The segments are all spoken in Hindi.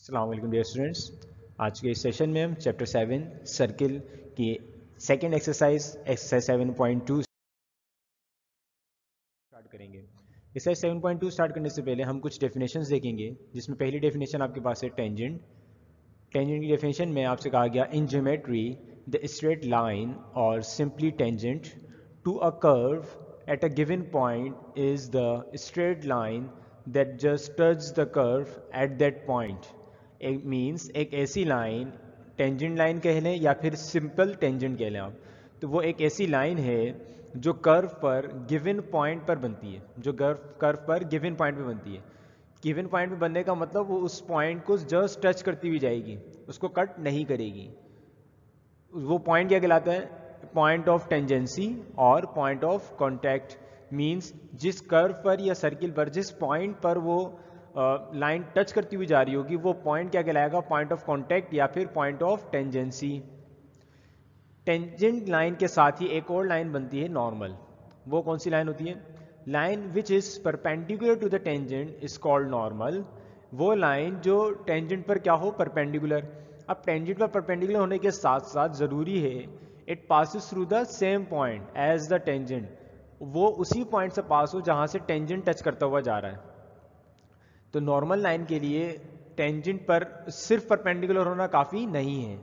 अस्सलाम वालेकुम डियर स्टूडेंट्स। आज के इस सेशन में हम चैप्टर 7 सर्किल की सेकेंड एक्सरसाइज 7.2 स्टार्ट करेंगे। एक्सरसाइज 7.2 स्टार्ट करने से पहले हम कुछ डेफिनेशंस देखेंगे, जिसमें पहली डेफिनेशन आपके पास है टेंजेंट। टेंजेंट की डेफिनेशन में आपसे कहा गया in geometry the straight line और simply tangent to a curve at a given point is the straight line that just touches the curve at that point. It means एक ऐसी लाइन टेंजेंट लाइन कह लें या फिर सिंपल टेंजेंट कह लें आप, तो वो एक ऐसी लाइन है जो कर्व पर गिवन पॉइंट पर बनती है, जो कर्व पर गिवन पॉइंट पे बनती है। गिवन पॉइंट पे बनने का मतलब वो उस पॉइंट को जस्ट टच करती हुई जाएगी, उसको कट नहीं करेगी। वो पॉइंट क्या कहलाता है? पॉइंट ऑफ टेंजेंसी और पॉइंट ऑफ कॉन्टैक्ट। मींस जिस कर्व पर या सर्किल पर जिस पॉइंट पर वो लाइन टच करती हुई जा रही होगी, वो पॉइंट क्या कहलाएगा? पॉइंट ऑफ कॉन्टैक्ट या फिर point of tangency. Tangent line के साथ ही एक और लाइन बनती है नॉर्मल। वो कौन सी लाइन होती है? Line which is perpendicular to the tangent is called normal. वो लाइन जो टेंजेंट पर क्या हो? परपेंडिकुलर। अब टेंजेंट पर परपेंडिकुलर होने के साथ साथ जरूरी है it passes through the same point as the tangent, वो उसी पॉइंट से पास हो जहां से टेंजेंट टच करता हुआ जा रहा है। तो नॉर्मल लाइन के लिए टेंजेंट पर सिर्फ परपेंडिकुलर होना काफी नहीं है।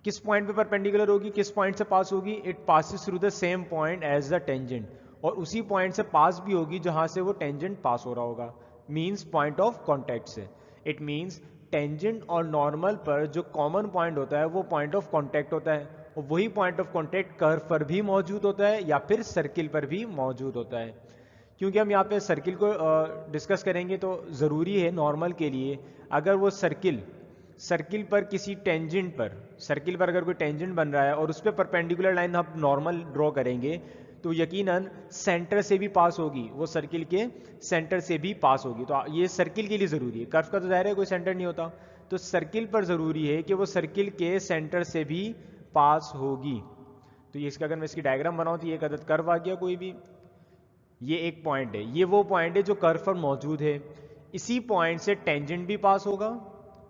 किस पॉइंट पे परपेंडिकुलर होगी, किस पॉइंट से पास होगी? It passes through the same point as the tangent, और उसी पॉइंट से पास भी होगी जहां से वो टेंजेंट पास हो रहा होगा। मींस पॉइंट ऑफ कॉन्टैक्ट से। इट मींस टेंजेंट और नॉर्मल पर जो कॉमन पॉइंट होता है वो पॉइंट ऑफ कॉन्टैक्ट होता है, और वही पॉइंट ऑफ कॉन्टैक्ट कर्व पर भी मौजूद होता है या फिर सर्किल पर भी मौजूद होता है। क्योंकि हम यहाँ पे सर्किल को डिस्कस करेंगे तो ज़रूरी है नॉर्मल के लिए, अगर वो सर्किल पर किसी टेंजेंट पर, सर्किल पर अगर कोई टेंजेंट बन रहा है और उस पर परपेंडिकुलर लाइन हम नॉर्मल ड्रॉ करेंगे, तो यकीनन सेंटर से भी पास होगी, वो सर्किल के सेंटर से भी पास होगी। तो ये सर्किल के लिए ज़रूरी है। कर्व का तो ज़ाहिर है कोई सेंटर नहीं होता, तो सर्किल पर ज़रूरी है कि वो सर्किल के सेंटर से भी पास होगी। तो ये इसका अगर मैं इसकी डायग्राम बनाऊँ तो ये एक अदद कर्व आ गया कोई भी, ये एक पॉइंट है, ये वो पॉइंट है जो कर्व पर मौजूद है। इसी पॉइंट से टेंजेंट भी पास होगा,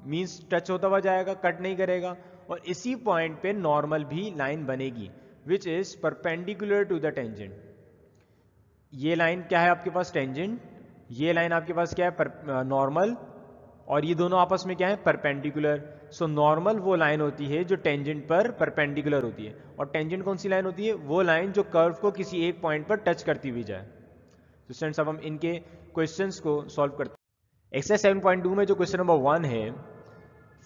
मींस टच होता हुआ जाएगा, कट नहीं करेगा, और इसी पॉइंट पे नॉर्मल भी लाइन बनेगी which is perpendicular to the tangent. ये लाइन क्या है आपके पास? टेंजेंट। ये लाइन आपके पास क्या है? नॉर्मल। और ये दोनों आपस में क्या है? परपेंडिकुलर। सो नॉर्मल वो लाइन होती है जो टेंजेंट पर परपेंडिकुलर होती है, और टेंजेंट कौन सी लाइन होती है? वो लाइन जो कर्व को किसी एक पॉइंट पर टच करती हुई जाए। तो स्टूडेंट्स अब हम इनके क्वेश्चंस को सॉल्व करते हैं। एक्सरसाइज 7.2 में जो क्वेश्चन नंबर 1 है,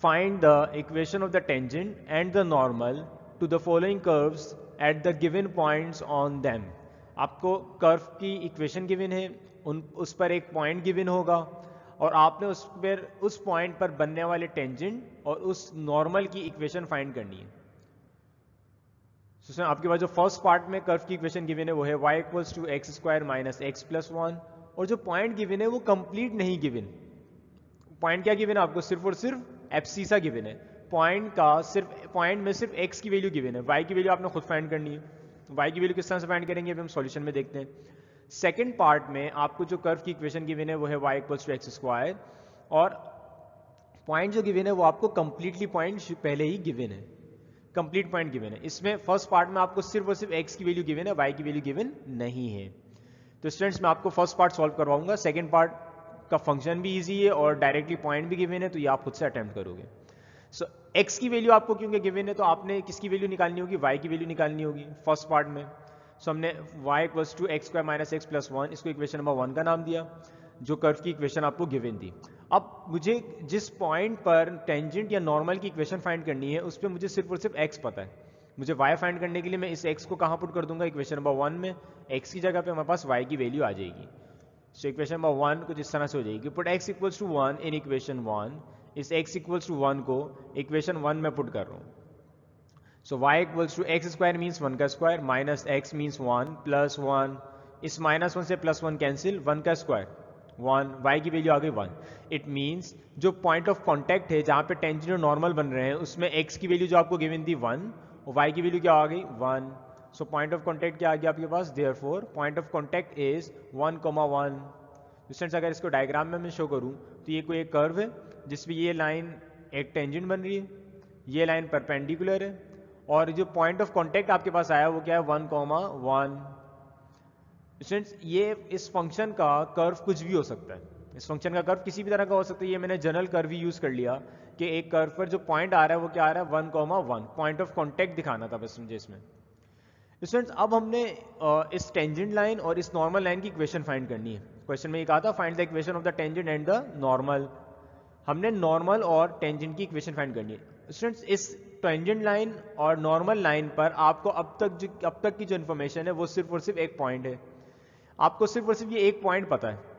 find the equation of the tangent and the normal to the following curves at the given points on them. आपको कर्व की इक्वेशन गिवन है, उस पर एक पॉइंट गिवन होगा, और आपने उस पॉइंट पर बनने वाले टेंजेंट और उस नॉर्मल की इक्वेशन फाइंड करनी है। आपके पास जो फर्स्ट पार्ट में कर्व की इक्वेशन गिवन है वो है y equals to x square minus x plus one, और जो पॉइंट गिवन है वो कंप्लीट नहीं गिवन। पॉइंट क्या गिवन है आपको? सिर्फ और सिर्फ एब्सिसा गिवन है। पॉइंट का सिर्फ, पॉइंट में सिर्फ x की वैल्यू गिवन है, y की वैल्यू आपने खुद फाइंड करनी है। y की वैल्यू किस तरह से फाइंड करेंगे अभी हम सॉल्यूशन में देखते हैं। सेकेंड पार्ट में आपको जो कर्व की इक्वेशन गिवन है वो है y equals to x square, और पॉइंट जो गिवन है वो आपको कंप्लीटली पॉइंट पहले ही गिवन है, कंप्लीट पॉइंट गिवन है। इसमें फर्स्ट पार्ट में आपको सिर्फ और सिर्फ x की वैल्यू गिवन है, y की वैल्यू गिवन नहीं है। तो स्टूडेंट्स मैं आपको फर्स्ट पार्ट सॉल्व करवाऊंगा, सेकंड पार्ट का फंक्शन भी इजी है और डायरेक्टली पॉइंट भी गिवन है, तो ये आप खुद से अटेम्प्ट करोगे। सो x की वैल्यू आपको क्योंकि गिवन है, तो आपने किसकी वैल्यू निकालनी होगी? y की वैल्यू निकालनी होगी फर्स्ट पार्ट में। सो हमने y equals to x square minus x plus one, इसको इक्वेशन नंबर 1 का नाम दिया, जो कर्व की इक्वेशन आपको गिवन थी। अब मुझे जिस पॉइंट पर टेंजेंट या नॉर्मल की इक्वेशन फाइंड करनी है उस पर मुझे सिर्फ और सिर्फ x पता है। मुझे y फाइंड करने के लिए मैं इस x को कहाँ पुट कर दूंगा? इक्वेशन नंबर 1 में। x की जगह पे हमारे पास y की वैल्यू आ जाएगी। सो इक्वेशन नंबर 1 कुछ इस तरह से हो जाएगी, put x equals to 1 in equation 1। इस x इक्वल्स टू 1 को इक्वेशन 1 में पुट कर रहा हूँ। So y equals to x square means 1 का square, minus x means 1 plus 1, इस माइनस 1 से प्लस 1 कैंसिल, 1 का स्क्वायर 1, y की वैल्यू आ गई 1। इट मीन्स जो पॉइंट ऑफ कॉन्टैक्ट है जहाँ पे टेंजेंट और नॉर्मल बन रहे हैं उसमें x की वैल्यू जो आपको गिवन थी 1, और y की वैल्यू क्या आ गई? 1। सो पॉइंट ऑफ कॉन्टैक्ट क्या आ गया आपके पास? Therefore point of contact is 1, 1। Students अगर इसको डायग्राम में मैं शो करूँ तो ये कोई एक कर्व है, जिसमें ये लाइन एक टेंजेंट बन रही है, ये लाइन परपेंडिकुलर है, और जो पॉइंट ऑफ कांटेक्ट आपके पास आया वो क्या है 1,1। स्टूडेंट्स ये इस फंक्शन का कर्व कुछ भी हो सकता है, इस फंक्शन का कर्व किसी भी तरह का हो सकता है। ये मैंने जनरल कर्व ही यूज कर लिया कि एक कर्व पर जो पॉइंट आ रहा है वो क्या आ रहा है 1,1, पॉइंट ऑफ कांटेक्ट दिखाना था बस मुझे इसमें। स्टूडेंट्स अब हमने इस टेंजेंट लाइन और इस नॉर्मल लाइन की इक्वेशन फाइंड करनी है। क्वेश्चन में ये कहा था find the equation of the tangent and the normal. हमने नॉर्मल और टेंजेंट की इक्वेशन फाइंड करनी है। स्टूडेंट्स इस टेंजेंट लाइन और नॉर्मल लाइन पर आपको अब तक की जो इन्फॉर्मेशन है वो सिर्फ और सिर्फ एक पॉइंट है। आपको सिर्फ और सिर्फ ये एक पॉइंट पता है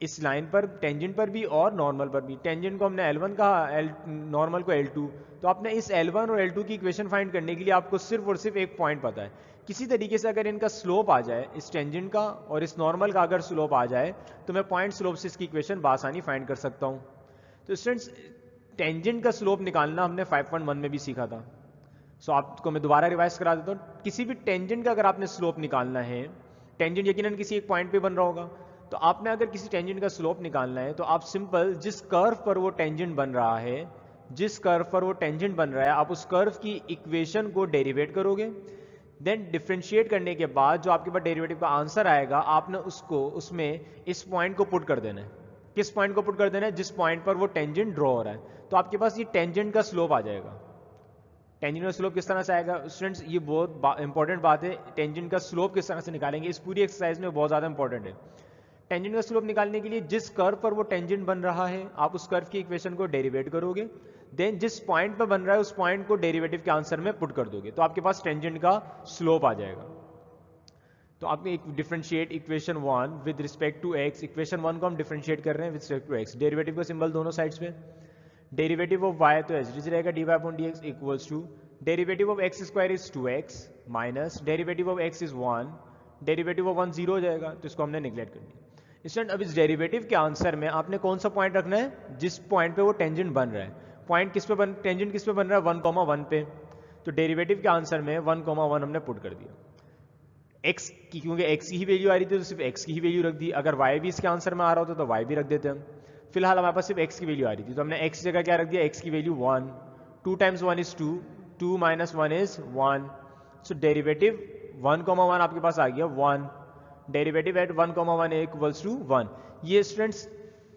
इस लाइन पर, टेंजेंट पर भी और नॉर्मल पर भी। टेंजेंट को हमने L1 कहा, नॉर्मल को L2। तो आपने इस L1 और L2 की इक्वेशन फाइंड करने के लिए आपको सिर्फ और सिर्फ एक पॉइंट पता है। किसी तरीके से अगर इनका स्लोप आ जाए, इस टेंजेंट का और इस नॉर्मल का अगर स्लोप आ जाए तो मैं पॉइंट स्लोप से इसकी इक्वेशन बासानी फाइंड कर सकता हूँ। तो स्टूडेंट्स टेंजेंट का स्लोप निकालना हमने 5.1 में भी सीखा था। सो आपको मैं दोबारा रिवाइज करा देता हूँ। किसी भी टेंजेंट का अगर आपने स्लोप निकालना है, टेंजेंट यकीनन किसी एक पॉइंट पे बन रहा होगा, तो आपने अगर किसी टेंजेंट का स्लोप निकालना है तो आप सिंपल जिस कर्व पर वो टेंजेंट बन रहा है, जिस कर्व पर वो टेंजेंट बन रहा है, आप उस कर्व की इक्वेशन को डेरिवेट करोगे। देन डिफरेंशिएट करने के बाद जो आपके पास डेरिवेटिव का आंसर आएगा, आपने उसको उसमें इस पॉइंट को पुट कर देना है। किस पॉइंट को पुट कर देना है? जिस पॉइंट पर वो टेंजेंट ड्रॉ हो रहा है। तो आपके पास ये टेंजेंट का स्लोप आ जाएगा। टेंजेंट का स्लोप किस तरह से आएगा स्टूडेंट्स, ये बहुत इंपॉर्टेंट बात है। टेंजेंट का स्लोप किस तरह से निकालेंगे इस पूरी एक्सरसाइज में बहुत ज्यादा इंपॉर्टेंट है। टेंजेंट का स्लोप निकालने के लिए जिस कर्व पर वो टेंजेंट बन रहा है, आप उस कर्व की इक्वेशन को डेरिवेट करोगे। देन जिस पॉइंट पर बन रहा है उस पॉइंट को डेरिवेटिव के आंसर में पुट कर दोगे, तो आपके पास टेंजेंट का स्लोप आ जाएगा। तो आपने एक differentiate equation 1 with respect to x, equation 1 को हम डिफरेंशिएट कर रहे हैं with respect to x. Derivative का सिंबल दोनों साइड्स पे, डेरिवेटिव ऑफ y तो एज इट इज रहेगा dy upon dx equals to derivative of x square is 2x minus derivative of x is 1, derivative of 1 0 हो जाएगा, तो इसको हमने निगलेक्ट कर दिया। स्टूडेंट अब इस डेरिवेटिव के आंसर में आपने कौन सा पॉइंट रखना है? जिस पॉइंट पे वो टेंजेंट बन रहा है। पॉइंट किस पे टेंजेंट किस पे बन रहा है? 1,1 पे। तो डेरिवेटिव के आंसर में 1,1 हमने पुट कर दिया। x की, क्योंकि x की ही वैल्यू आ रही थी तो सिर्फ x की ही वैल्यू रख दी। अगर y भी इसके आंसर में आ रहा होता तो y भी रख देते हम। फिलहाल हमारे पास सिर्फ x की वैल्यू आ रही थी तो हमने x की जगह क्या रख दिया? x की value 1। 2 times 1 is 2, 2 minus 1 is 1। So derivative 1,1 आपके पास आ गया 1। Derivative at 1,1 equals to 1। ये स्टूडेंट्स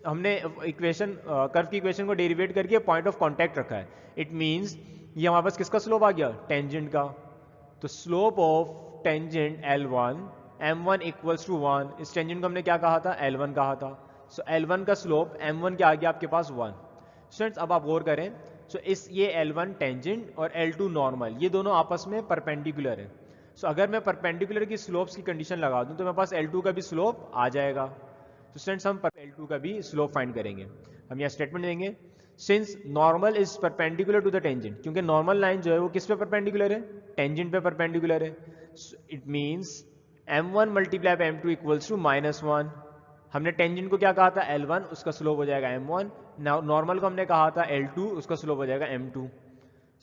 हमने इक्वेशन कर्व की इक्वेशन को डेरिवेट करके पॉइंट ऑफ कांटेक्ट रखा है। इट मींस ये हमारे पास किसका स्लोप आ गया? टेंजेंट का। तो slope of tangent L1 M1 equals to 1। इस टेंजेंट को हमने क्या कहा था? L1 कहा था। सो L1 का स्लोप M1 के आ गया आपके पास 1। स्टूडेंट्स अब आप गौर करें, सो इस ये L1 टेंजेंट और L2 नॉर्मल, ये दोनों आपस में परपेंडिकुलर है। सो अगर मैं परपेंडिकुलर की स्लोप्स की कंडीशन लगा दूं तो मेरे पास L2 का भी स्लोप आ जाएगा। तो स्टूडेंट्स हम L2 का भी स्लोप फाइंड करेंगे। हम यहाँ स्टेटमेंट देंगे since normal is perpendicular to the tangent, क्योंकि नॉर्मल लाइन जो है वो किस पे परपेंडिकुलर है? टेंजेंट पे परपेंडिकुलर है। It means M1 multiply by M2 equals to -1। हमने टेंजेंट को क्या कहा था? L1, उसका स्लोप हो जाएगा M1। नॉर्मल को हमने कहा था L2, उसका स्लोप हो जाएगा M2।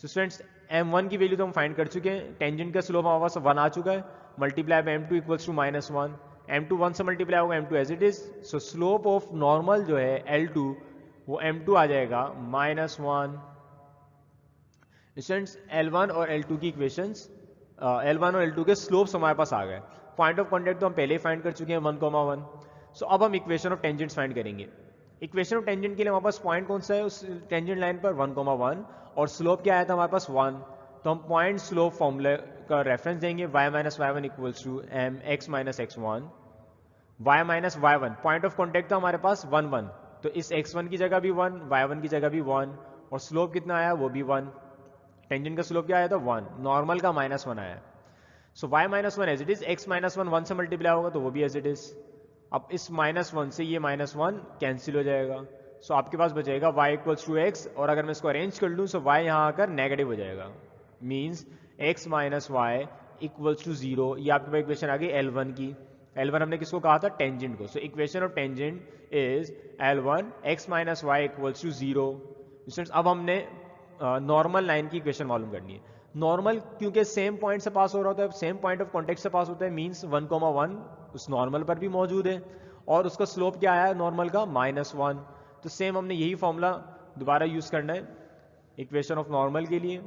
सो स्टूडेंट्स M1 की वैल्यू तो हम फाइंड कर चुके हैं, टेंजेंट का स्लोप हमारे पास 1 आ चुका है, multiply by M2 equals to -1। M2 1 से मल्टीप्लाई होगा, M2 as it is. So slope of normal जो है L2 वो M2 आ जाएगा -1। स्टूडेंट्स L1 और L2 की इक्वेशंस, L1 और L2 के स्लोप्स हमारे पास आ गए। पॉइंट ऑफ कांटेक्ट तो हम पहले ही फाइंड कर चुके हैं 1,1। सो अब हम इक्वेशन ऑफ टेंजेंट्स फाइंड करेंगे। इक्वेशन ऑफ टेंजेंट के लिए हमारे पास पॉइंट कौन सा है उस टेंजेंट लाइन पर? 1,1। और स्लोप क्या आया था हमारे पास? 1। तो हम पॉइंट स्लोप फॉर्मूले का रेफरेंस देंगे y minus y1 equals to mx minus x1। y minus y1 point of contact था हमारे पास 1 1, तो इस x1 की जगह भी 1, y1 की जगह भी 1, और स्लोप कितना आया? वो भी 1। टेंजेंट का स्लोप क्या आया था? 1। नॉर्मल का -1 आया। So y minus 1 as it is, x minus 1 से मल्टीप्लाई होगा तो वो भी एज इट इज। अब इस -1 से ये -1 कैंसिल हो जाएगा। सो आपके पास बचेगा y इक्वल्स टू x, और अगर मैं इसको अरेंज कर लूँ सो y यहाँ आकर नेगेटिव हो जाएगा। Means x minus y equals to 0। ये आपके पास इक्वेशन आ गई L1 की। L1 हमने किसको कहा था? टेंजेंट को। So equation of tangent is L1 x minus y equals to 0। Students अब हमने नॉर्मल लाइन की इक्वेशन मालूम करनी है। नॉर्मल क्योंकि सेम पॉइंट से पास हो रहा होता है, सेम पॉइंट ऑफ कॉन्टेक्ट से पास होता है, मीन्स 1,1 उस नॉर्मल पर भी मौजूद है, और उसका स्लोप क्या आया नॉर्मल का? -1। तो सेम हमने यही फॉर्मूला दोबारा यूज करना है इक्वेशन ऑफ नॉर्मल के लिए,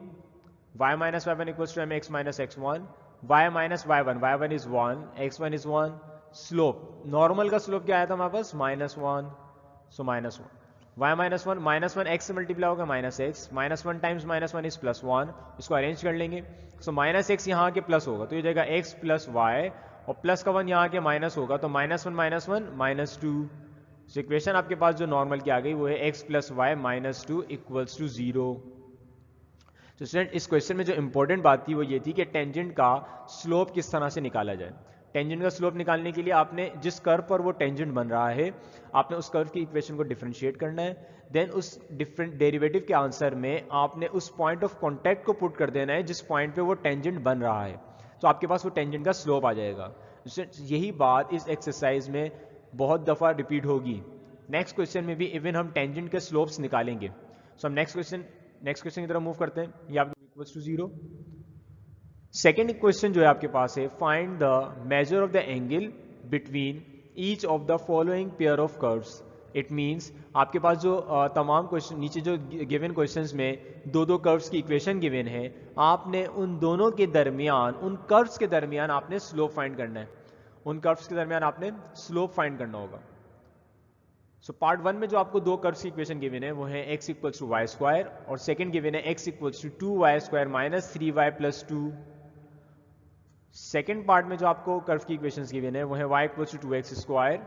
y minus y one equals to m x minus x one, y minus y one is one, x one is one, slope normal का स्लोप क्या आया था हमारे पास -1, सो -1, y -1 एक्स से मल्टीप्लाई होगा -1 टाइम्स -1 इज +1, इसको अरेंज कर लेंगे, सो -x यहाँ के प्लस होगा तो ये जाएगा x प्लस वाई और प्लस का 1 यहाँ के माइनस होगा तो -1 -2, सो इक्वेशन आपके पास जो नॉर्मल की आ गई वो है x plus y -2 equals to 0। तो स्टूडेंट इस क्वेश्चन में जो इंपॉर्टेंट बात थी वो ये थी कि टेंजेंट का स्लोप किस तरह से निकाला जाए। टेंजेंट का स्लोप निकालने के लिए आपने जिस कर्व पर वो टेंजेंट बन रहा है आपने उस कर्व की इक्वेशन को डिफरेंशिएट करना है, देन उस डिफरेंट डेरिवेटिव के आंसर में आपने उस पॉइंट ऑफ कांटेक्ट को पुट कर देना है जिस पॉइंट पे वो टेंजेंट बन रहा है, तो आपके पास वो टेंजेंट का स्लोप आ जाएगा। यही बात इस एक्सरसाइज में बहुत दफ़ा रिपीट होगी। नेक्स्ट क्वेश्चन में भी इवन हम टेंजेंट के स्लोप्स निकालेंगे। सो हम नेक्स्ट क्वेश्चन की तरफ मूव करते हैं। ये आपको इक्वल्स टू 0। सेकेंड क्वेश्चन जो है आपके पास है, find the measure of the angle between each of the following pair of curves. It means आपके पास जो तमाम क्वेश्चन नीचे जो गिवन क्वेश्चंस में दो कर्व्स की इक्वेशन गिवन है, आपने उन दोनों के दरमियान, उन कर्व्स के दरमियान आपने स्लोप फाइंड करना है, उन कर्व्स के दरमियान आपने स्लोप फाइंड करना होगा। सो पार्ट 1 में जो आपको दो कर्व्स की इक्वेशन गिवन है वो है x equals to y square और सेकेंड गिवन है x equals to 2y square minus 3y plus 2। Second part में जो आपको कर्व की इक्वेशंस गिवन है वो है y equals to 2x square,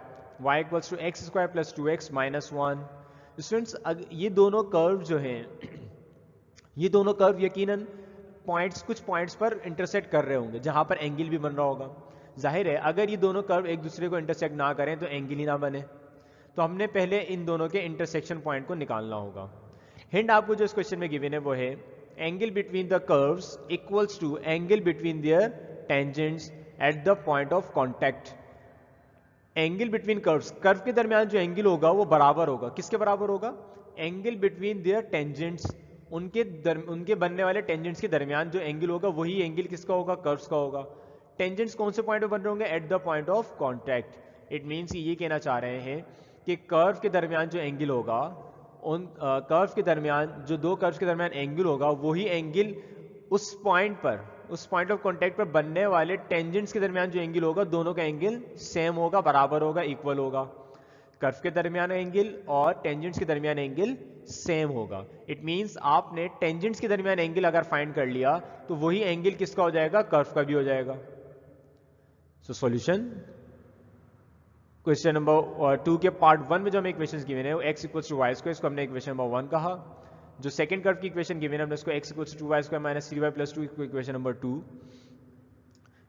y equals to x square plus 2x minus 1। Students ये दोनों कर्व जो हैं ये दोनों कर्व यकीनन कुछ पॉइंट्स पर इंटरसेक्ट कर रहे होंगे जहां पर एंगल भी बन रहा होगा। जाहिर है अगर ये दोनों कर्व एक दूसरे को इंटरसेक्ट ना करें तो एंगल ही ना बने, तो हमने पहले इन दोनों के इंटरसेक्शन पॉइंट को निकालना होगा। हिंट आपको जो इस क्वेश्चन में गिवन है वो है angle between the curves equals to angle between their tangents at the point of contact. Angle between curves, curve के दरमियान जो एंगल होगा वो बराबर होगा, किसके बराबर होगा? एंगल बिटवीन देयर टेंजेंट्स, उनके बनने वाले टेंजेंट्स के दरमियान जो एंगल होगा वही एंगल किसका होगा? कर्व्स का होगा। टेंजेंट्स कौन से पॉइंट पे बन रहे होंगे? Eight the point of contact. It means ये कहना चाह रहे हैं कि कर्व के दरमियान जो एंगल होगा, उन कर्व के दरमियान जो दो कर्व के दरमियान एंगल होगा वही एंगल उस पॉइंट पर, उस पॉइंट ऑफ कांटेक्ट पर बनने वाले टेंजेंट्स के दरमियान जो एंगल होगा दोनों का एंगल सेम होगा, बराबर होगा, इक्वल होगा। कर्व के दरमियान एंगल और टेंजेंट्स के दरमियान एंगल सेम होगा। इट मींस आपने टेंजेंट्स के दरमियान एंगल अगर फाइंड कर लिया तो वही एंगल किसका हो जाएगा? कर्व का भी हो जाएगा। सो सॉल्यूशन क्वेश्चन नंबर 2 के पार्ट 1 में जो हमें इक्वेशंस गिवन है वो x equals to y square, इसको हमने इक्वेशन नंबर 1 कहा। जो सेकंड कर्व की इक्वेशन गिवन है हमने इसको x equals to y square minus 3y plus 2, इसको इक्वेशन नंबर 2।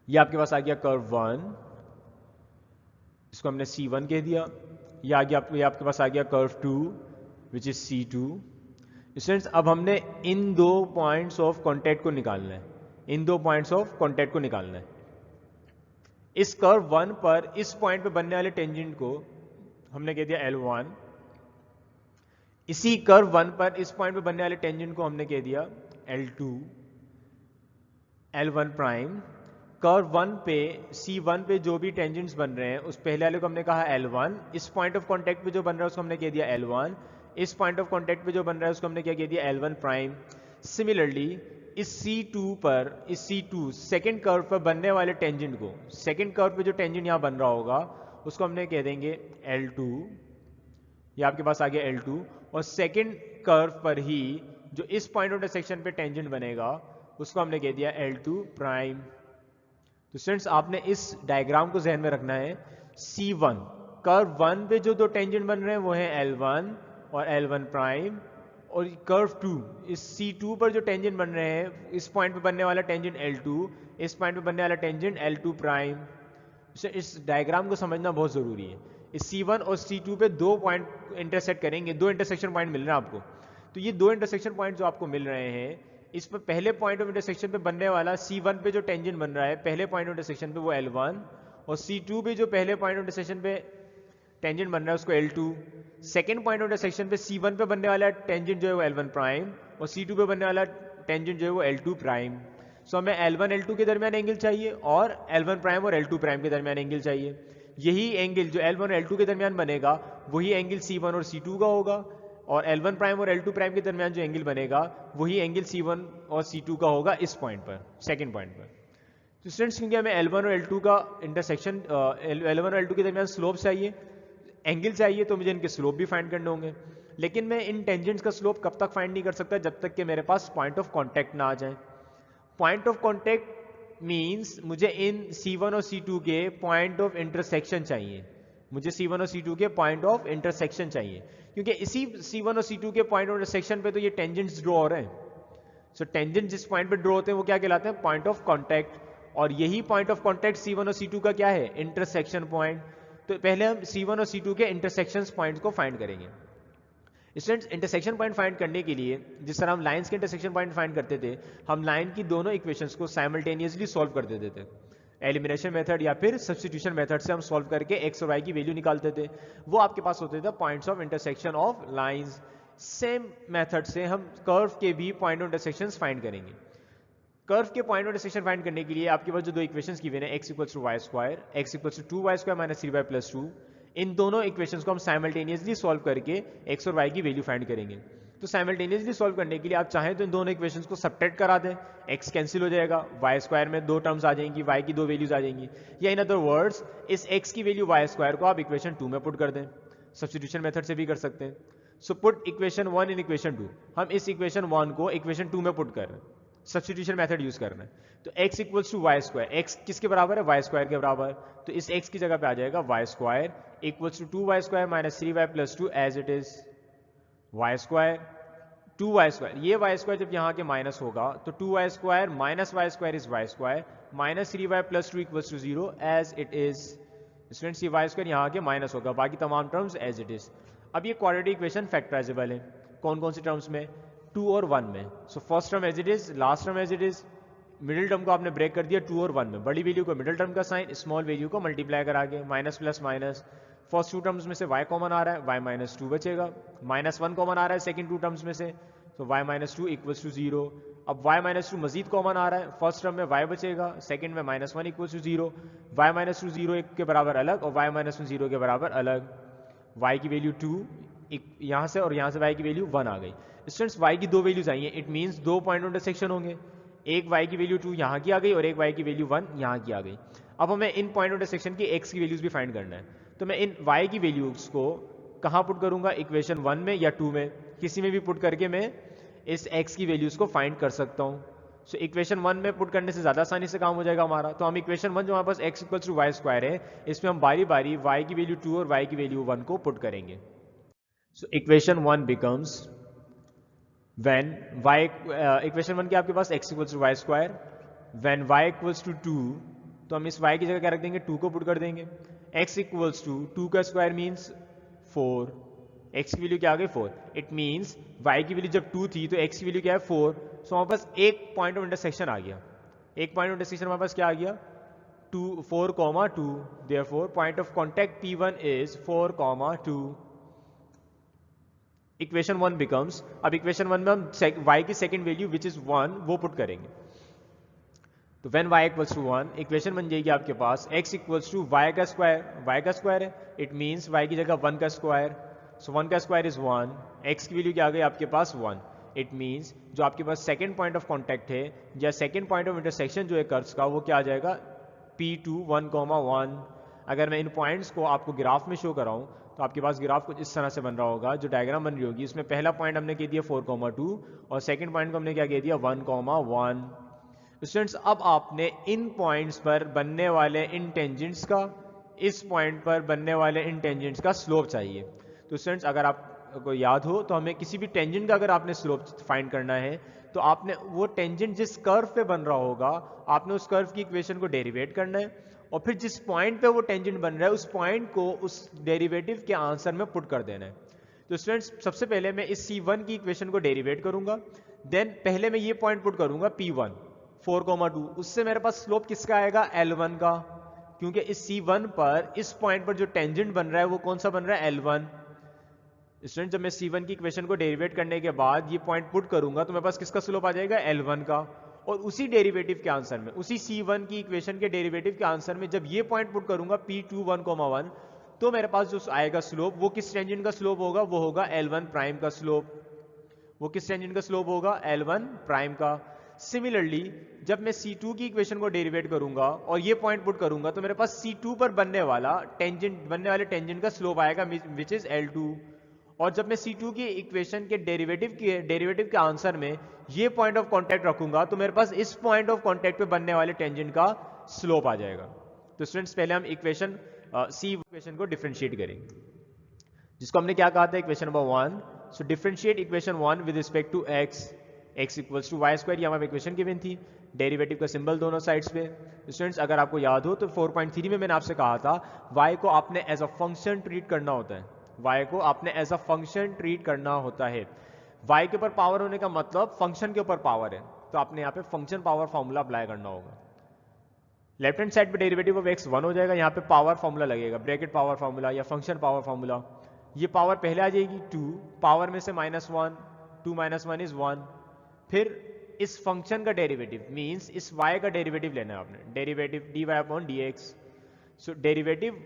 ये आपके पास आ गया कर्व 1, इसको हमने C1 कह दिया। ये आपके पास आ गया curve 2 which is C2। Students अब हमने इन दो पॉइंट्स ऑफ कांटेक्ट को निकालना है, इन दो पॉइंट्स ऑफ कांटेक्ट को निकालना है। इस कर्व 1 पर इस पॉइंट पे बनने वाले टेंजेंट को हमने कह दिया L1, इसी कर्व 1 पर इस पॉइंट पे बनने वाले टेंजेंट को हमने कह दिया L2, L1 प्राइम। कर्व 1 पे C1 पे जो भी टेंजेंट्स बन रहे हैं उस पहले वाले को हमने कहा L1, इस पॉइंट ऑफ कांटेक्ट पे जो बन रहा है उसको हमने कह दिया L1, इस पॉइंट ऑफ कांटेक्ट पे जो बन रहा है उसको हमने क्या कह दिया? L1 prime. सिमिलरली इस C2 सेकेंड कर्व पर बनने वाले टेंजेंट को, सेकेंड कर्व पे जो टेंजेंट यहां बन रहा होगा उसको हमने कह देंगे L2। ये आपके पास आ गया L2, और सेकेंड कर्व पर ही जो इस पॉइंट ऑफ इंटरसेक्शन पे टेंजेंट बनेगा उसको हमने कह दिया L2 प्राइम। तो स्टूडेंट्स आपने इस डायग्राम को जहन में रखना है। C1 कर्व 1 पे जो दो टेंजेंट बन रहे हैं वो है L1 और L1 प्राइम, और कर्व 2 इस C2 पर जो टेंजेंट बन रहे हैं इस पॉइंट पे बनने वाला टेंजेंट L2, इस पॉइंट पे बनने वाला टेंजेंट L2 प्राइम। इस डायग्राम को समझना बहुत जरूरी है। इस C1 और C2 पे दो पॉइंट इंटरसेक्ट करेंगे, दो इंटरसेक्शन पॉइंट मिल रहे हैं आपको। तो ये दो इंटरसेक्शन पॉइंट जो आपको मिल रहे हैं, इस पर पहले पॉइंट ऑफ इंटरसेक्शन पे बनने वाला C1 पे जो टेंजेंट बन रहा है पहले पॉइंट ऑफ इंटरसेक्शन पे वो L1, और C2 पे जो पहले पॉइंट ऑफ इंटरसेक्शन पे टेंजेंट बन रहा है उसको L2। Second point of intersection पे C1 पे बनने वाला टेंजेंट जो है वो L1 प्राइम, और C2 पे बनने वाला टेंजेंट जो है वो L2 प्राइम। सो हमें L1 L2 के दरमियान एंगल चाहिए और L1 प्राइम और L2 प्राइम के दरमियान एंगल चाहिए। यही एंगल जो L1 और L2 के दरमियान बनेगा वही एंगल C1 और C2 का होगा, और L1 प्राइम और L2 प्राइम के दरमियान जो एंगल बनेगा वही एंगल C1 और C2 का होगा इस पॉइंट पर, सेकेंड पॉइंट पर। तो स्टूडेंट्स क्योंकि हमें L1 और L2 का इंटरसेक्शन, L1 और L2 के दरमियान स्लोप चाहिए, एंगल चाहिए, तो मुझे इनके स्लोप भी फाइंड करने होंगे। लेकिन मैं इन टेंजेंट्स का स्लोप कब तक फाइंड नहीं कर सकता, जब तक कि मेरे पास पॉइंट ऑफ कांटेक्ट ना आ जाए। पॉइंट ऑफ कांटेक्ट मींस मुझे इन C1 और C2 के पॉइंट ऑफ इंटरसेक्शन चाहिए, मुझे C1 और C2 के पॉइंट ऑफ इंटरसेक्शन चाहिए, क्योंकि इसी C1 और C2 के पॉइंट ऑफ इंटरसेक्शन पे तो ये टेंजेंट्स ड्रॉ हो रहे हैं। सो टेंजेंट जिस पॉइंट पे ड्रॉ होते हैं वो क्या कहलाते हैं, पॉइंट ऑफ कांटेक्ट। और यही पॉइंट ऑफ कांटेक्ट C1 और C2 का क्या है, इंटरसेक्शन पॉइंट। तो पहले हम C1 और C2 के इंटरसेक्शन पॉइंट्स को फाइंड करेंगे। स्टूडेंट्स इंटरसेक्शन पॉइंट फाइंड करने के लिए जिस तरह हम लाइंस के इंटरसेक्शन पॉइंट फाइंड करते थे, हम लाइन की दोनों इक्वेशंस को साइमल्टेनियसली सॉल्व कर देते थे। एलिमिनेशन मेथड या फिर सब्स्टिट्यूशन मेथड से हम सॉल्व करके एक्स और वाई की वैल्यू निकालते थे। वो आपके पास होते थे points of intersection of lines. Same method से हम कर्व के भी पॉइंट ऑफ इंटरसेक्शंस फाइंड करेंगे। कर्व के पॉइंट ऑफ इंटरसेक्शन फाइंड करने के लिए आपके पास जो दो इक्वेशंस गिवन है, x equals to y square, x equals to 2y square minus 3y plus 2, इन दोनों इक्वेशंस को हम साइमल्टेनियसली सॉल्व करके x और y की वैल्यू फाइंड करेंगे। तो साइमल्टेनियसली सॉल्व करने के लिए आप चाहें तो इन दोनों इक्वेशंस को सब्ट्रैक्ट करा दें, x कैंसिल हो जाएगा, y स्क्वायर में दो टर्म्स आ जाएंगी, y की दो वैल्यूज आ जाएंगी, या इन अदर वर्ड्स इस x की वैल्यू y स्क्वायर को आप इक्वेशन 2 में पुट कर दें। सब्स्टिट्यूशन मेथड से भी कर सकते हैं। So put equation 1 in equation 2, हम इस इक्वेशन 1 को इक्वेशन 2 में पुट कर रहे हैं, सब्स्टिट्यूशन मेथड यूज करना है। तो x equals to y square, x किसके बराबर है, y स्क्वायर के बराबर, तो इस x की जगह पे आ जाएगा y square equals to 2y square minus 3y plus 2 as it is y square 2y square. ये y स्क्वायर जब यहाँ के माइनस होगा तो 2y square minus y square is y square minus 3y plus 2 equals to 0 as it is. Students ये y स्क्वायर यहाँ के माइनस होगा, बाकी तमाम टर्म्स एज इट इज। अब ये क्वाड्रेटिक इक्वेशन फैक्टराइजेबल है कौन कौन सी टर्म्स में, 2 और 1 में। So first term as it is, last term as it is, middle term को आपने ब्रेक कर दिया 2 और 1 में, बड़ी वैल्यू को मिडिल टर्म का साइन, स्मॉल वैल्यू को मल्टीप्लाई करा के minus plus minus. First two terms में से y कॉमन आ रहा है, y माइनस 2 बचेगा, माइनस 1 कॉमन आ रहा है सेकंड टू टर्म्स में से, तो y माइनस 2 इक्वल्स टू 0। अब y माइनस 2 मजीद कॉमन आ रहा है, फर्स्ट टर्म में y बचेगा, सेकंड में minus 1 equals to 0, y minus 2 0 1 के बराबर अलग और y माइनस 1 0 के बराबर अलग, y की वैल्यू 2 यहाँ से और यहाँ से y की वैल्यू 1 आ गई। स्टूडेंट्स y की दो वैल्यूज आई हैं, इट मीन्स दो पॉइंट इंटरसेक्शन होंगे, एक y की वैल्यू 2 यहाँ की आ गई और एक y की वैल्यू 1 यहाँ की आ गई। अब हमें इन पॉइंट इंटरसेक्शन की x की वैल्यूज भी फाइंड करना है, तो मैं इन y की वैल्यूज को कहाँ पुट करूंगा, इक्वेशन 1 में या 2 में, किसी में भी पुट करके मैं इस x की वैल्यूज को फाइंड कर सकता हूँ। सो इक्वेशन 1 में पुट करने से ज़्यादा आसानी से काम हो जाएगा हमारा। तो हम इक्वेशन 1 जो हमारे पास x equals to y square है, इसमें हम बारी बारी y की वैल्यू 2 और y की वैल्यू 1 को पुट करेंगे। So equation 1 becomes when y equation 1 के आपके पास x equals to y square, when y equals to 2, तो हम इस y की जगह क्या रख देंगे, 2 को पुट कर देंगे। x इक्वल्स टू 2 का स्क्वायर मीन्स 4, x की वैल्यू क्या आ गई 4, इट मीन्स y की वैल्यू जब 2 थी तो x की वैल्यू क्या है 4। सो हमारे पास एक पॉइंट ऑफ इंटरसेक्शन आ गया, एक पॉइंट ऑफ इंटरसेक्शन हमारे पास क्या आ गया 4, 2, therefore point of contact P1 is 4, 2। Equation 1 becomes, अब इक्वेशन 1 में हम y की सेकंड वैल्यू विच इज 1 वो पुट करेंगे। तो when y equals to 1, equation बन जाएगी आपके पास x इक्वल्स टू y का स्क्वायर है, इट मीन्स y की जगह 1 का स्क्वायर, सो 1 का स्क्वायर इज 1, x की वैल्यू क्या आ गई आपके पास 1, इट मीन्स जो आपके पास सेकंड पॉइंट ऑफ कॉन्टैक्ट है या सेकंड पॉइंट ऑफ इंटरसेक्शन जो है कर्व्स का, वो क्या आ जाएगा P2 1, 1। अगर मैं इन पॉइंट्स को आपको ग्राफ में शो कराऊं तो आपके पास ग्राफ कुछ इस तरह से बन रहा होगा, जो डायग्राम बन रही होगी, इसमें पहला पॉइंट हमने कह दिया 4, 2 और सेकंड पॉइंट को हमने क्या कह दिया 1, 1। स्टूडेंट्स अब आपने इन पॉइंट्स पर बनने वाले इन टेंजेंट्स का, इस पॉइंट पर बनने वाले इन टेंजेंट्स का स्लोप चाहिए। तो स्टूडेंट्स अगर आपको याद हो तो हमें किसी भी टेंजेंट का अगर आपने स्लोप फाइंड करना है तो आपने वो टेंजेंट जिस कर्व पे बन रहा होगा आपने उस कर्व की इक्वेशन को डेरिवेट करना है और फिर जिस पॉइंट पे वो टेंजेंट बन रहा है उस पॉइंट को उस डेरिवेटिव के आंसर में पुट कर देना है। तो स्टूडेंट्स सबसे पहले मैं इस C1 की इक्वेशन को डेरिवेट करूंगा, देन पहले मैं ये पॉइंट पुट करूंगा P1 4, 2, उससे मेरे पास स्लोप किसका आएगा L1 का, क्योंकि इस C1 पर इस पॉइंट पर जो टेंजेंट बन रहा है वो कौन सा बन रहा है L1। स्टूडेंट जब मैं C1 की इक्वेशन को डेरिवेट करने के बाद ये पॉइंट पुट करूंगा तो मेरे पास किसका स्लोप आ जाएगा L1 का, और उसी डेरिवेटिव के आंसर में, उसी C1 की इक्वेशन के डेरिवेटिव के आंसर में जब ये पॉइंट पुट करूंगा P2 1, 1, तो मेरे पास जो आएगा स्लोप वो किस टेंजेंट का स्लोप होगा, वो होगा L1 प्राइम का स्लोप। वो किस टेंजेंट का स्लोप होगा, L1 प्राइम का। सिमिलरली जब मैं C2 की इक्वेशन को डेरिवेट करूंगा और ये पॉइंट पुट करूंगा तो मेरे पास C2 पर बनने वाले टेंजेंट का स्लोप आएगा विच इज L2। और जब मैं C2 की इक्वेशन के डेरिवेटिव के आंसर में ये पॉइंट ऑफ कांटेक्ट रखूंगा तो मेरे पास इस पॉइंट ऑफ कांटेक्ट पे बनने वाले टेंजेंट का स्लोप आ जाएगा। तो स्टूडेंट्स पहले हम इक्वेशन सी इक्वेशन को डिफरेंशिएट करेंगे, जिसको हमने क्या कहा था, equation number 1। So differentiate equation 1 with respect to x equals to y square. यहाँ इक्वेशन गिवन थी, डेरिवेटिव का सिंबल दोनों साइड्स पे। स्टूडेंट्स अगर आपको याद हो तो 4.3 में मैंने आपसे कहा था y को आपने एज अ फंक्शन ट्रीट करना होता है, y को आपने एज अ फंक्शन ट्रीट करना होता है। y के ऊपर पावर होने का मतलब फंक्शन के ऊपर पावर है, तो आपने यहाँ पे फंक्शन पावर फॉर्मूला अप्लाई करना होगा। लेफ्ट हैंड साइड पे डेरिवेटिव ऑफ x 1 हो जाएगा, यहाँ पे पावर फॉर्मूला लगेगा, ब्रैकेट पावर फॉर्मूला या फंक्शन पावर फॉर्मूला। ये पावर पहले आ जाएगी 2, पावर में से -1, 2 - 1 इज 1। फिर इस फंक्शन का डेरिवेटिव मींस इस y का डेरिवेटिव लेना है आपने, डेरिवेटिव dy/dx। सो डेरिवेटिव,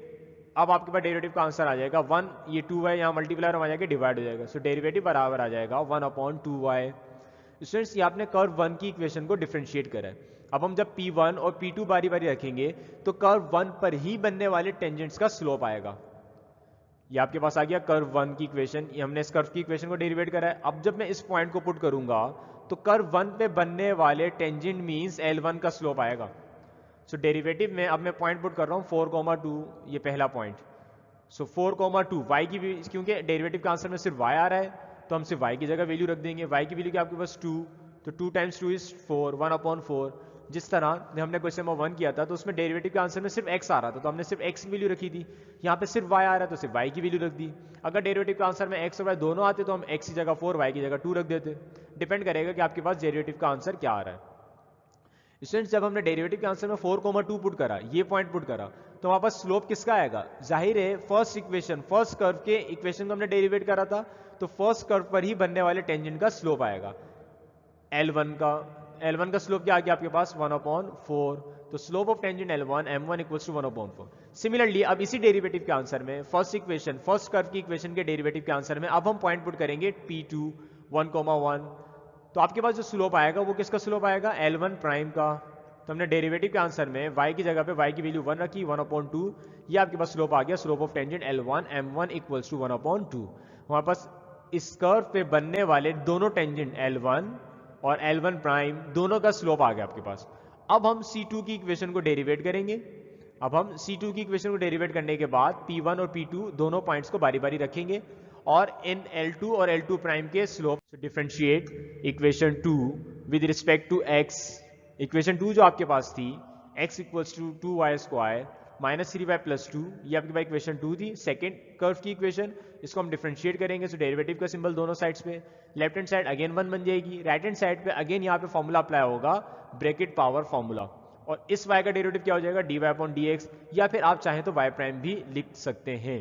अब आपके पास डेरिवेटिव का आंसर आ जाएगा 1, ये 2y यहाँ मल्टीप्लायर आ जाएगा, डिवाइड हो जाएगा। सो डेरिवेटिव बराबर आ जाएगा 1/2y। स्टूडेंट्स ये आपने कर्व 1 की इक्वेशन को डिफरेंशिएट करा है। अब हम जब P1 और P2 बारी बारी रखेंगे तो कर्व 1 पर ही बनने वाले टेंजेंट्स का स्लोप आएगा। ये आपके पास आ गया कर्व 1 की इक्वेशन, ये हमने इस कर्व की इक्वेशन को डेरिवेट करा है। अब जब मैं इस पॉइंट को पुट करूंगा तो कर्व 1 पे बनने वाले टेंजेंट मींस L1 का स्लोप आएगा। सो डेरिवेटिव में अब मैं पॉइंट पुट कर रहा हूँ 4,2, ये पहला पॉइंट। सो 4,2 y की, क्योंकि डेरिवेटिव का आंसर में सिर्फ y आ रहा है तो हम सिर्फ y की जगह वैल्यू रख देंगे। y की वैल्यू क्या आपके पास 2, तो 2 × 2 इज 4, 1/4। जिस तरह हमने क्वेश्चन नंबर 1 किया था तो उसमें डेरिवेटिव के आंसर में सिर्फ x आ रहा था तो हमने सिर्फ x की वैल्यू रखी थी। यहाँ पे सिर्फ y आ रहा है तो सिर्फ y की वैल्यू रख दी। अगर डेरिवेटिव के आंसर में x और y दोनों आते तो हम x की जगह 4, y की जगह 2 रख देते। डिपेंड करेगा कि आपके पास डेरिवेटिव का आंसर क्या आ रहा है। स्टूडेंट्स जब हमने डेरिवेटिव के आंसर में 4,2 पुट करा, ये पॉइंट पुट करा, तो वहां पर स्लोप किसका आएगा, जाहिर है फर्स्ट कर्व के इक्वेशन को हमने डेरिवेट करा था तो फर्स्ट कर्व पर ही बनने वाले टेंजेंट का स्लोप आएगा L1 का स्लोप क्या आ गया आपके पास 1/4। तो slope of tangent L1 m1 equals to 1/4। Similarly अब इसी डेरिवेटिव के आंसर में फर्स्ट कर्व की इक्वेशन के डेरिवेटिव के आंसर में अब हम पॉइंट पुट करेंगे P2 1,1। तो आपके पास जो स्लोप आएगा वो किसका स्लोप आएगा, L1 प्राइम का। तो हमने डेरिवेटिव के आंसर में y की जगह पे y की वैल्यू 1 रखी, 1/2। ये आपके पास स्लोप आ गया, slope of tangent L1 m1 equals to 1/2। हमारे पास इस कर्व पे बनने वाले दोनों टेंजेंट L1 और L1 प्राइम दोनों का स्लोप आ गया आपके पास। अब हम C2 की इक्वेशन को डेरिवेट करेंगे। अब हम C2 की इक्वेशन को डेरिवेट करने के बाद P1 और P2 दोनों पॉइंट्स को बारी बारी रखेंगे और इन L2 और L2 प्राइम के slope differentiate equation 2 with respect to x। Equation 2 जो आपके पास थी x equals to 2y² -3y + 2, ये आपके पास इक्वेशन 2 थी, सेकंड कर्व की इक्वेशन। इसको हम डिफरेंशिएट करेंगे तो डेरिवेटिव का सिंबल दोनों साइड्स पे, लेफ्ट हैंड साइड अगेन 1 बन जाएगी, राइट हैंड साइड पे अगेन यहाँ पे फॉर्मूला अप्लाई होगा, ब्रैकेट पावर फॉर्मूला। और इस y का डेरिवेटिव क्या हो जाएगा, dy/dx, या फिर आप चाहें तो y प्राइम भी लिख सकते हैं।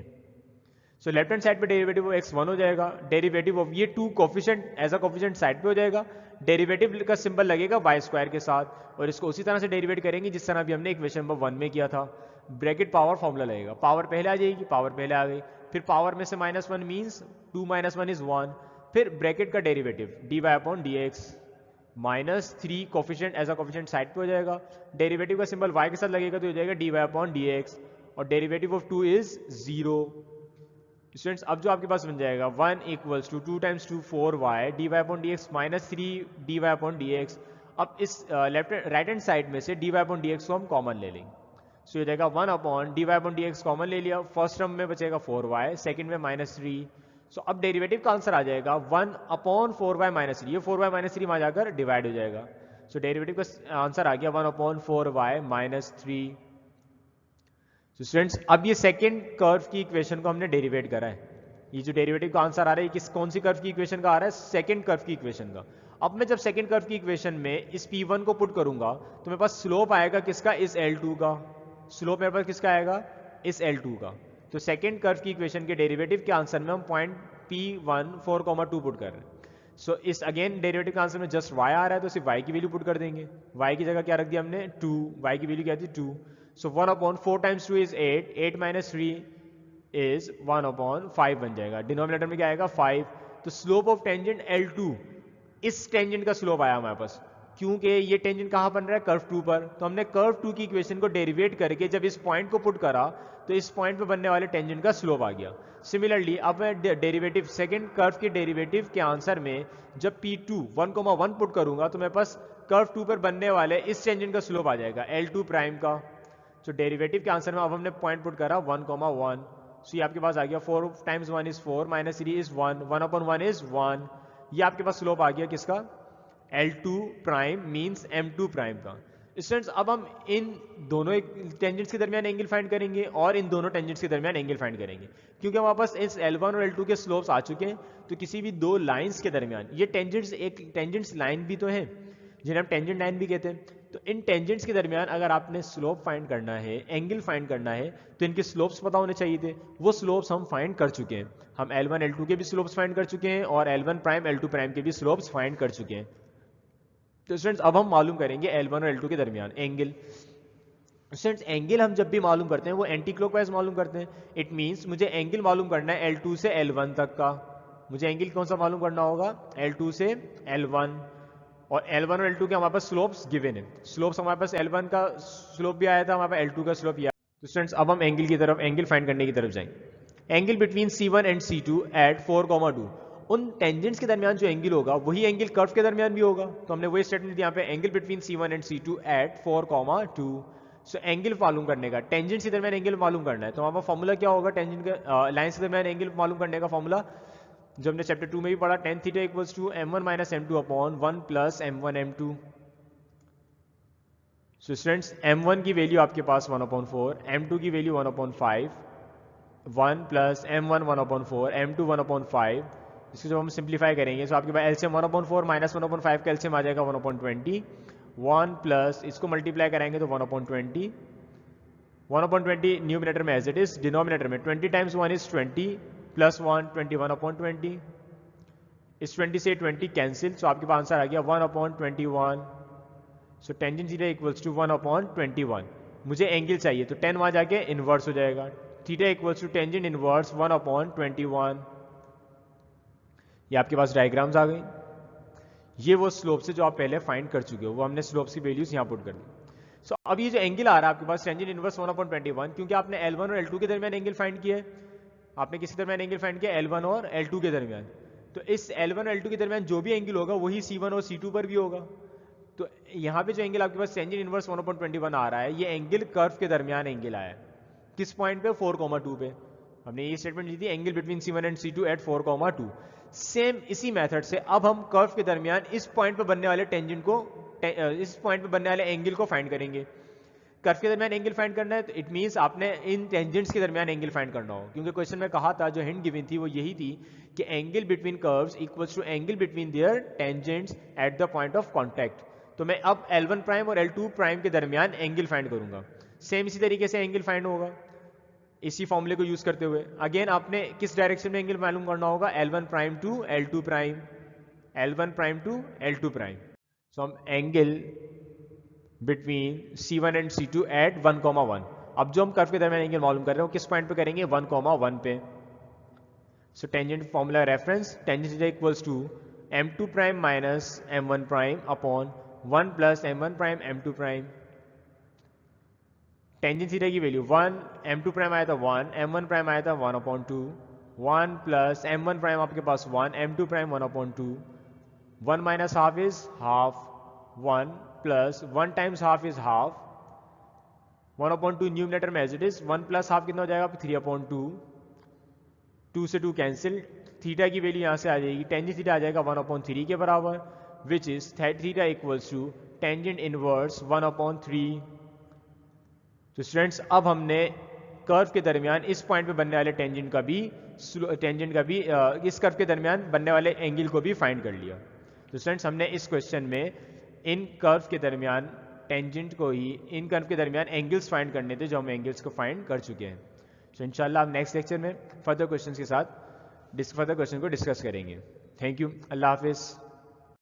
सो लेफ्ट हैंड साइड पे डेरिवेटिव ऑफ x 1 हो जाएगा, डेरिवेटिव ऑफ ये 2 coefficient as a coefficient side पे हो जाएगा, डेरिवेटिव का सिंबल लगेगा y² के साथ और इसको उसी तरह से डेरिवेट करेंगे जिस तरह भी हमने इक्वेशन नंबर 1 में किया था। ब्रैकेट पावर फॉर्मूला लगेगा, पावर पहले आ जाएगी, पावर पहले आ गई, फिर पावर में से -1 मींस 2 - 1 इज 1, फिर ब्रैकेट का derivative dy/dx -3 coefficient as a coefficient side पे हो जाएगा, डेरिवेटिव का सिंबल y के साथ लगेगा तो हो जाएगा dy/dx और डेरिवेटिव ऑफ 2 इज 0। स्टूडेंट्स अब जो आपके पास बन जाएगा 1 equals to 2 × 2 4y dy/dx -3 dy/dx। अब इस राइट हैंड साइड में से dy/dx को हम कॉमन ले लेंगे। सो ये जाएगा 1 dy/dx कॉमन ले लिया, फर्स्ट टर्म में बचेगा 4y, सेकंड में -3। सो अब डेरिवेटिव का आंसर आ जाएगा 1/4y -3, ये 4y -3 में जाकर डिवाइड हो जाएगा। सो डेरिवेटिव का आंसर आ गया 1/4y -3। स्टूडेंट्स अब ये सेकंड कर्व की इक्वेशन को हमने डेरिवेट करा है, ये जो डेरिवेटिव का आंसर आ रहा है कौन सी कर्व की इक्वेशन का आ रहा है, सेकंड कर्व की इक्वेशन का। अब मैं जब सेकंड कर्व की इक्वेशन में इस P1 को पुट करूंगा तो मेरे पास स्लोप आएगा किसका, इस L2 का। स्लोप मेरे पास किसका आएगा, इस L2 का। तो सेकंड कर्व की इक्वेशन के डेरिवेटिव के आंसर में हम पॉइंट P1 4,2 पुट कर रहे हैं। सो इस अगेन डेरिवेटिव के आंसर में जस्ट y आ रहा है तो सिर्फ y की वैल्यू पुट कर देंगे, y की जगह क्या रख दिया हमने 2, y की वैल्यू क्या थी 2। सो 1/4 × 2 is 8, 8 - 3 इज 1/5 बन जाएगा। डिनोमिनेटर में क्या आएगा 5, तो स्लोप ऑफ टेंजेंट L2, इस टेंजेंट का स्लोप आया हमारे पास, क्योंकि ये टेंजेंट कहाँ बन रहा है कर्व 2 पर, तो हमने कर्व 2 की इक्वेशन को डेरिवेट करके जब इस पॉइंट को पुट करा तो इस पॉइंट पे बनने वाले टेंजेंट का स्लोप आ गया। सिमिलरली अब मैं डेरिवेटिव सेकंड कर्व के डेरिवेटिव के आंसर में जब P2 1,1 पुट करूंगा तो मेरे पास कर्व 2 पर बनने वाले इस टेंजेंट का स्लोप आ जाएगा L2 प्राइम का। तो डेरिवेटिव के आंसर में अब हमने पॉइंट पुट करा 1,1, सो ये आपके पास आ गया 4 times 1 is 4 minus 3 is 1, 1/1 is 1। ये आपके पास स्लोप आ गया किसका, L2 prime means M2 prime का। स्टूडेंट्स अब हम इन दोनों टेंजेंट्स के दरमियान एंगल फाइंड करेंगे और इन दोनों टेंजेंट्स के दरमियान एंगल फाइंड करेंगे, क्योंकि हमारे पास इस L1 और L2 के स्लोप्स आ चुके हैं। तो किसी भी दो लाइंस के दरमियान, ये टेंजेंट्स एक टेंजेंट्स लाइन भी तो है जिन्हें हम टेंजेंट लाइन भी कहते हैं, तो इन टेंजेंट्स के दरमियान अगर आपने स्लोप फाइंड करना है, एंगल फाइंड करना है, तो इनके स्लोप्स पता होने चाहिए थे। वो स्लोप्स हम फाइंड कर चुके हैं। हम L1 L2 के भी स्लोप्स फाइंड कर चुके हैं और L1 प्राइम L2 प्राइम के भी स्लोप्स फाइंड कर चुके हैं। तो स्टूडेंट्स अब हम मालूम करेंगे L1 और L2 के दरमियान एंगल। स्टूडेंट्स एंगल हम जब भी मालूम करते हैं वो एंटी क्लॉकवाइज मालूम करते हैं। इट मींस मुझे एंगल मालूम करना है L2 से L1 तक का। मुझे एंगल कौन सा मालूम करना होगा, L2 से L1, और L1 और L2 के हमारे पास स्लोप्स गिवन है। स्लोप्स हमारे पास L1 का स्लोप भी आया था, हमारे पास L2 का स्लोप भी आया। तो स्टूडेंट्स अब हम एंगल की तरफ, एंगल फाइंड करने की तरफ जाएंगे। Angle between C1 and C2 at 4,2, उन टेंजेंट्स के दरमियान जो एंगल होगा वही एंगल कर्व के दरमियान भी होगा। तो हमने वही स्टेटमेंट दिया यहाँ पे, angle between C1 and C2 at 4,2। So angle मालूम करने का, टेंजेंट्स के दरमियान एंगल मालूम करना है, तो हमारा फॉर्मूला क्या होगा टेंजेंट का, लाइंस के दरमियान एंगल मालूम करने का फॉर्मूला जो हमने चैप्टर 2 में भी पढ़ा, tan theta equals to m1 minus m2 upon 1 plus m1 m2। So students m1 की वैल्यू आपके पास 1/4, m2 की वैल्यू 1/5, 1 प्लस m1 1/4, m2 1/5। इसको जब हम सिंप्लीफाई करेंगे तो आपके पास एलसीएम 1/4 माइनस 1/5 का एलसीएम आ जाएगा 1/20, 1 प्लस इसको मल्टीप्लाई कराएंगे तो 1/20, 1/20 न्यूमिनेटर में एज इट इज, डिनोमिनेटर में 20 टाइम्स 1 इज 20 प्लस 1 21/20, इस 20 से 20 कैंसिल, सो आपके पास आंसर आ गया 1/21। So tangent theta equals to 1/21। मुझे एंगल चाहिए तो 10 वहां जाके इनवर्स हो जाएगा, theta equals to tangent inverse 1/21। ये आपके पास डायग्राम्स आ गई। ये वो स्लोप से जो आप पहले फाइंड कर चुके हो, वो हमने स्लोप्स की वैल्यूज यहाँ पुट कर दी। सो अब ये जो एंगल आ रहा है आपके पास टेंजेंट इनवर्स 1/21, क्योंकि आपने L1 और L2 के दरमियान एंगल फाइंड किया है। आपने किसके दरमियान एंगल फाइंड किया, L1 और L2 के दरमियान। तो इस L1 और L2 के दरमियान जो भी एंगल होगा वही C1 और C2 पर भी होगा। तो यहाँ पे जो एंगल आपके पास टेंजेंट इनवर्स 1/21 आ रहा है, ये एंगल कर्व के दरमियान एंगल आया है। किस पॉइंट पे, 4,2 पे। हमने ये स्टेटमेंट दी थी, angle between C1 and C2 at 4,2। Same इसी मेथड से अब हम कर्व के दरमियान इस पॉइंट पे बनने वाले टेंजेंट को, इस पॉइंट पे बनने वाले एंगल को फाइंड करेंगे। कर्व के दरमियान एंगल फाइंड करना है तो इट मींस आपने इन टेंजेंट्स के दरमियान एंगल फाइंड करना हो, क्योंकि क्वेश्चन में कहा था, जो हिंट गिवन थी वो यही थी कि angle between curves equals to angle between their tangents at the point of contact. तो मैं अब L1 प्राइम और L2 प्राइम के दरमियान एंगल फाइंड करूंगा। सेम इसी तरीके से एंगल फाइंड होगा इसी फॉर्मूले को यूज करते हुए। अगेन आपने किस डायरेक्शन में एंगल मालूम करना होगा, L1 prime to L2 prime, L1 prime to L2 prime. So हम angle between C1 and C2 eight 1,1। अब जो हम कर्व के दरमियान एंगल मालूम कर रहे हैं वो किस पॉइंट पे करेंगे, 1,1 पे। So tangent formula reference, tangent theta equals to m2 prime minus m1 prime upon 1 plus m1 prime m2 prime. Tangent theta की वैल्यू 1, m2 प्राइम आया था 1, m1 प्राइम आया था 1/2, 1 प्लस m1 प्राइम आपके पास 1, m2 prime 1/2, 1 minus half is half, 1 plus 1 times half is half, 1/2 numerator में as it is, 1 plus half कितना हो जाएगा 3/2, 2 से 2 कैंसिल, थीटा की वैल्यू यहाँ से आ जाएगी, टेंजेंट थीटा आ जाएगा 1/3 के बराबर, which is theta equals to tangent inverse 1/3। तो स्टूडेंट्स अब हमने कर्व के दरमियान इस पॉइंट पे बनने वाले टेंजेंट का भी इस कर्व के दरमियान बनने वाले एंगल को भी फाइंड कर लिया। तो स्टूडेंट्स हमने इस क्वेश्चन में इन कर्व के दरमियान टेंजेंट को ही, इन कर्व के दरमियान एंगल्स फाइंड करने थे जो हम एंगल्स को फाइंड कर चुके हैं। तो इंशाल्लाह हम नेक्स्ट लेक्चर में फर्दर क्वेश्चन के साथ फर्दर क्वेश्चन को डिस्कस करेंगे। थैंक यू, अल्लाह हाफिज़।